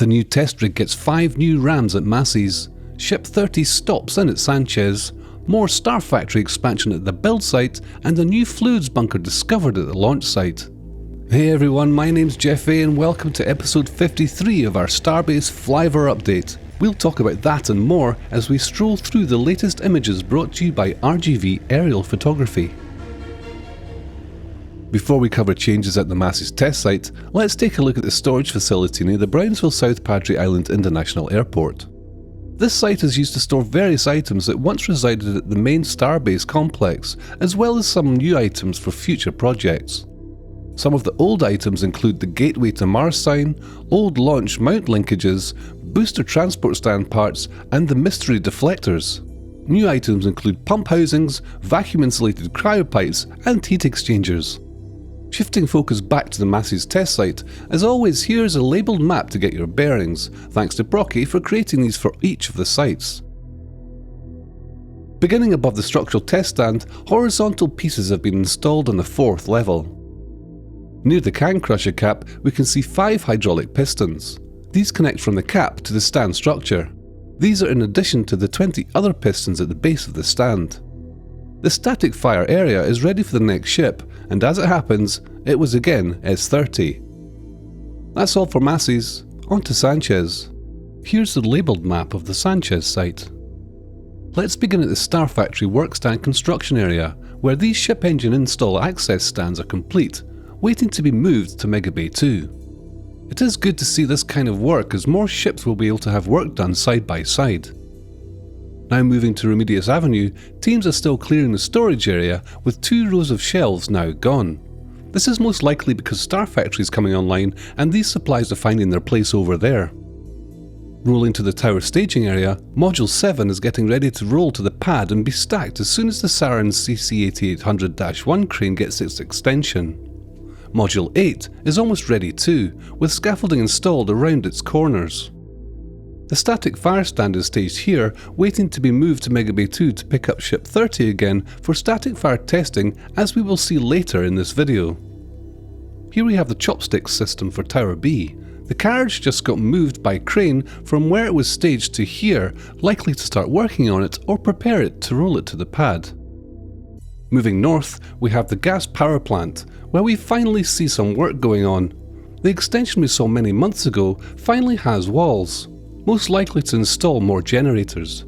The new test rig gets 5 new rams at Massey's, Ship 30 stops in at Sanchez, more Star Factory expansion at the build site, and a new fluids bunker discovered at the launch site. Hey everyone, my name's Jeff A and welcome to episode 53 of our Starbase Flyover update. We'll talk about that and more as we stroll through the latest images brought to you by RGV Aerial Photography. Before we cover changes at the Massey's test site, let's take a look at the storage facility near the Brownsville South Padre Island International Airport. This site is used to store various items that once resided at the main Starbase complex, as well as some new items for future projects. Some of the old items include the Gateway to Mars sign, old launch mount linkages, booster transport stand parts, and the mystery deflectors. New items include pump housings, vacuum-insulated cryopipes, and heat exchangers. Shifting focus back to the Massey's test site, as always here's a labelled map to get your bearings, thanks to Proky for creating these for each of the sites. Beginning above the structural test stand, horizontal pieces have been installed on the 4th level. Near the can crusher cap, we can see 5 hydraulic pistons. These connect from the cap to the stand structure. These are in addition to the 20 other pistons at the base of the stand. The static fire area is ready for the next ship, and as it happens, it was again S-30. That's all for Massey's, on to Sanchez. Here's the labelled map of the Sanchez site. Let's begin at the Star Factory workstand construction area, where these ship engine install access stands are complete, waiting to be moved to Mega Bay 2. It is good to see this kind of work as more ships will be able to have work done side by side. Now moving to Remedios Avenue, teams are still clearing the storage area with 2 rows of shelves now gone. This is most likely because Star Factory is coming online and these supplies are finding their place over there. Rolling to the tower staging area, Module 7 is getting ready to roll to the pad and be stacked as soon as the Saturn CC8800-1 crane gets its extension. Module 8 is almost ready too, with scaffolding installed around its corners. The static fire stand is staged here, waiting to be moved to Mega Bay 2 to pick up Ship 30 again for static fire testing, as we will see later in this video. Here we have the chopsticks system for Tower B. The carriage just got moved by crane from where it was staged to here, likely to start working on it or prepare it to roll it to the pad. Moving north, we have the gas power plant, where we finally see some work going on. The extension we saw many months ago finally has walls, most likely to install more generators.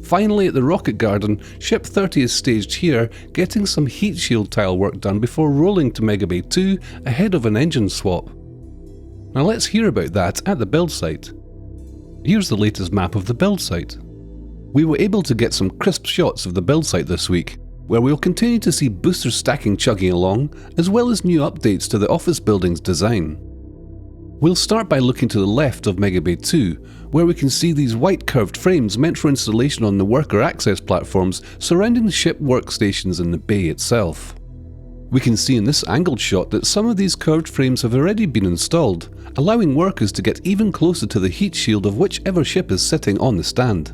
Finally at the rocket garden, Ship 30 is staged here, getting some heat shield tile work done before rolling to Mega Bay 2 ahead of an engine swap. Now let's hear about that at the build site. Here's the latest map of the build site. We were able to get some crisp shots of the build site this week, where we'll continue to see booster stacking chugging along, as well as new updates to the office building's design. We'll start by looking to the left of Mega Bay 2, where we can see these white curved frames meant for installation on the worker access platforms surrounding the ship workstations in the bay itself. We can see in this angled shot that some of these curved frames have already been installed, allowing workers to get even closer to the heat shield of whichever ship is sitting on the stand.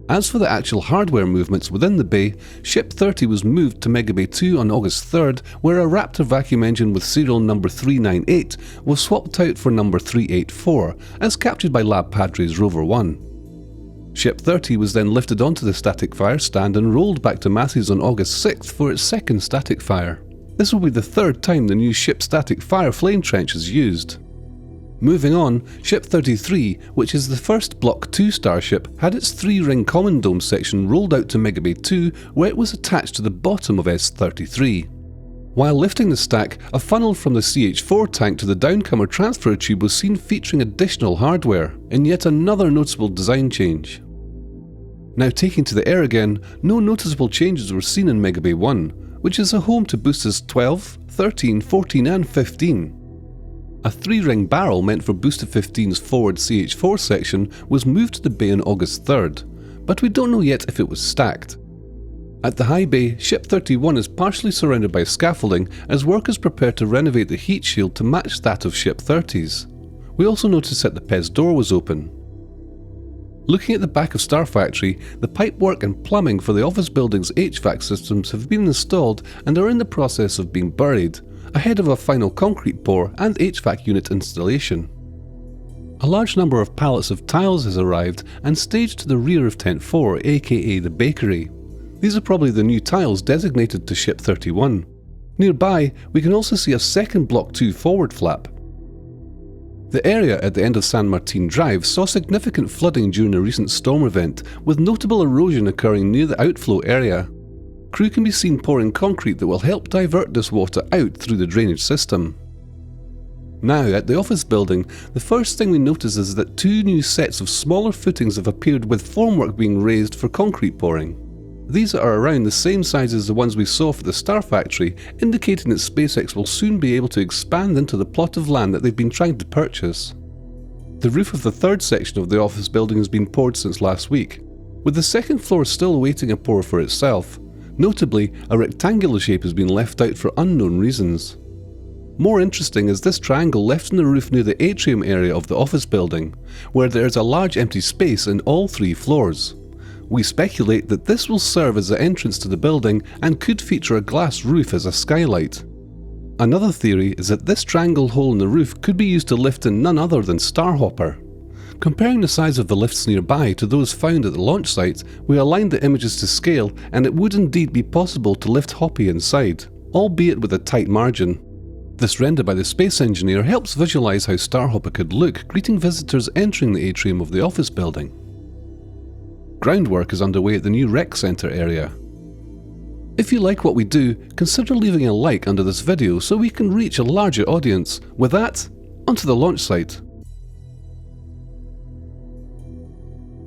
As for the actual hardware movements within the bay, Ship 30 was moved to Mega Bay 2 on August 3rd, where a Raptor vacuum engine with serial number 398 was swapped out for number 384, as captured by Lab Padre's Rover 1. Ship 30 was then lifted onto the static fire stand and rolled back to Massey's on August 6th for its second static fire. This will be the 3rd time the new ship static fire flame trench is used. Moving on, Ship 33, which is the first Block 2 Starship, had its 3-ring common dome section rolled out to Mega Bay 2, where it was attached to the bottom of S-33. While lifting the stack, a funnel from the CH-4 tank to the downcomer transfer tube was seen featuring additional hardware, in yet another noticeable design change. Now taking to the air again, no noticeable changes were seen in Mega Bay 1, which is a home to boosters 12, 13, 14 and 15. A 3-ring barrel meant for Booster 15's forward CH-4 section was moved to the bay on August 3rd, but we don't know yet if it was stacked. At the high bay, Ship 31 is partially surrounded by scaffolding as workers prepare to renovate the heat shield to match that of Ship 30's. We also noticed that the PES door was open. Looking at the back of Star Factory, the pipework and plumbing for the office building's HVAC systems have been installed and are in the process of being buried, ahead of a final concrete pour and HVAC unit installation. A A large number of pallets of tiles has arrived and staged to the rear of Tent 4, aka the bakery. These are probably the new tiles designated to Ship 31. Nearby, we can also see a second Block 2 forward flap. The area at the end of San Martin Drive saw significant flooding during a recent storm event, with notable erosion occurring near the outflow area. Crew can be seen pouring concrete that will help divert this water out through the drainage system. Now, at the office building, the first thing we notice is that 2 new sets of smaller footings have appeared with formwork being raised for concrete pouring. These are around the same size as the ones we saw for the Star Factory, indicating that SpaceX will soon be able to expand into the plot of land that they've been trying to purchase. The roof of the third section of the office building has been poured since last week, with the second floor still awaiting a pour for itself. Notably, a rectangular shape has been left out for unknown reasons. More interesting is this triangle left in the roof near the atrium area of the office building, where there is a large empty space in all 3 floors. We speculate that this will serve as the entrance to the building and could feature a glass roof as a skylight. Another theory is that this triangle hole in the roof could be used to lift in none other than Starhopper. Comparing the size of the lifts nearby to those found at the launch site, we aligned the images to scale, and it would indeed be possible to lift Hoppy inside, albeit with a tight margin. This render by the space engineer helps visualize how Starhopper could look greeting visitors entering the atrium of the office building. Groundwork is underway at the new rec center area. If you like what we do, consider leaving a like under this video so we can reach a larger audience. With that, onto the launch site.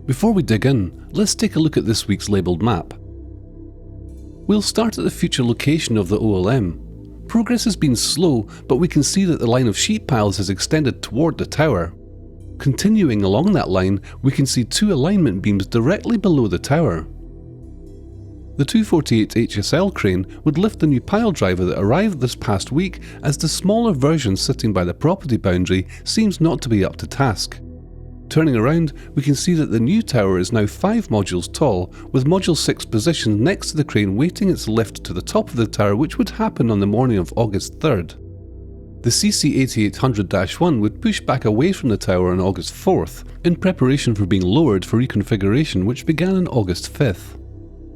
Before we dig in, let's take a look at this week's labelled map. We'll start at the future location of the OLM. Progress has been slow, but we can see that the line of sheet piles has extended toward the tower. Continuing along that line, we can see 2 alignment beams directly below the tower. The 248 HSL crane would lift the new pile driver that arrived this past week, as the smaller version sitting by the property boundary seems not to be up to task. Turning around, we can see that the new tower is now 5 modules tall, with Module 6 positioned next to the crane waiting its lift to the top of the tower, which would happen on the morning of August 3rd. The CC8800-1 would push back away from the tower on August 4th, in preparation for being lowered for reconfiguration, which began on August 5th.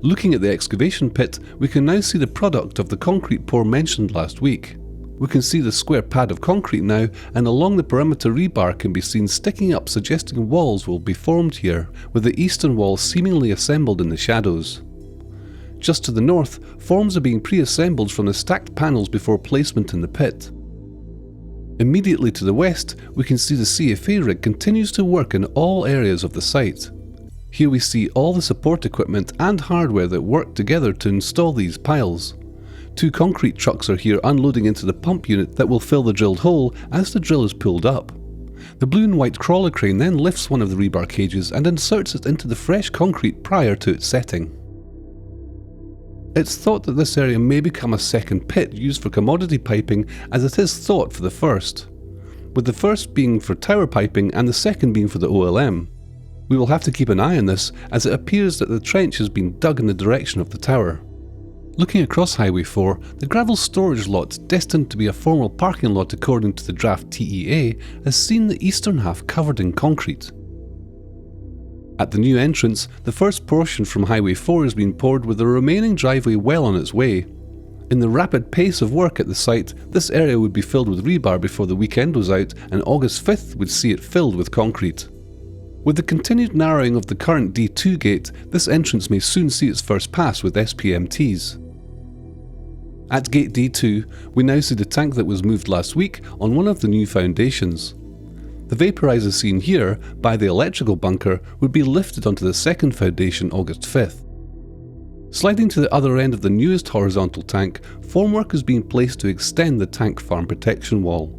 Looking at the excavation pit, we can now see the product of the concrete pour mentioned last week. We can see the square pad of concrete now, and along the perimeter rebar can be seen sticking up, suggesting walls will be formed here, with the eastern wall seemingly assembled in the shadows. Just to the north, forms are being pre-assembled from the stacked panels before placement in the pit. Immediately to the west, we can see the CFA rig continues to work in all areas of the site. Here we see all the support equipment and hardware that work together to install these piles. 2 concrete trucks are here unloading into the pump unit that will fill the drilled hole as the drill is pulled up. The blue and white crawler crane then lifts one of the rebar cages and inserts it into the fresh concrete prior to its setting. It's thought that this area may become a second pit used for commodity piping, as it is thought for the first, with the first being for tower piping and the second being for the OLM. We will have to keep an eye on this, as it appears that the trench has been dug in the direction of the tower. Looking across Highway 4, the gravel storage lot, destined to be a formal parking lot according to the draft TEA, has seen the eastern half covered in concrete. At the new entrance, the first portion from Highway 4 has been poured, with the remaining driveway well on its way. In the rapid pace of work at the site, this area would be filled with rebar before the weekend was out, and August 5th would see it filled with concrete. With the continued narrowing of the current D2 gate, this entrance may soon see its first pass with SPMTs. At gate D2, we now see the tank that was moved last week on one of the new foundations. The vaporizer seen here, by the electrical bunker, would be lifted onto the second foundation August 5th. Sliding to the other end of the newest horizontal tank, formwork is being placed to extend the tank farm protection wall.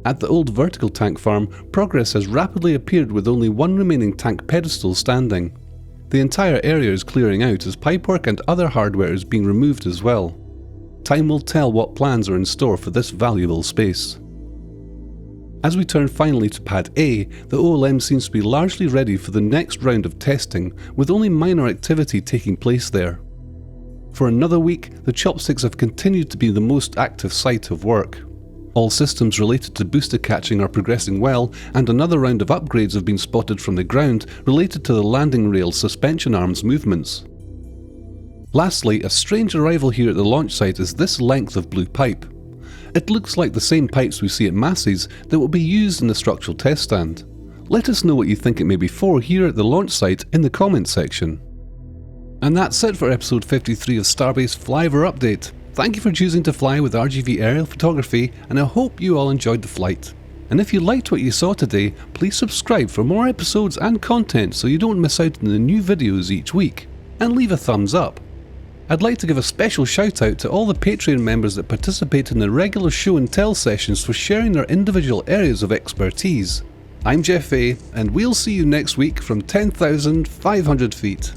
At the old vertical tank farm, progress has rapidly appeared, with only one remaining tank pedestal standing. The entire area is clearing out as pipework and other hardware is being removed as well. Time will tell what plans are in store for this valuable space. As we turn finally to Pad A, the OLM seems to be largely ready for the next round of testing, with only minor activity taking place there. For another week, the chopsticks have continued to be the most active site of work. All systems related to booster catching are progressing well, and another round of upgrades have been spotted from the ground related to the landing rail suspension arms movements. Lastly, a strange arrival here at the launch site is this length of blue pipe. It looks like the same pipes we see at Massey's that will be used in the structural test stand. Let us know what you think it may be for here at the launch site in the comments section. And that's it for episode 53 of Starbase Flyover Update. Thank you for choosing to fly with RGV Aerial Photography, and I hope you all enjoyed the flight. And if you liked what you saw today, please subscribe for more episodes and content so you don't miss out on the new videos each week, and leave a thumbs up. I'd like to give a special shout out to all the Patreon members that participate in the regular show and tell sessions for sharing their individual areas of expertise. I'm Jeff A, and we'll see you next week from 10,500 feet.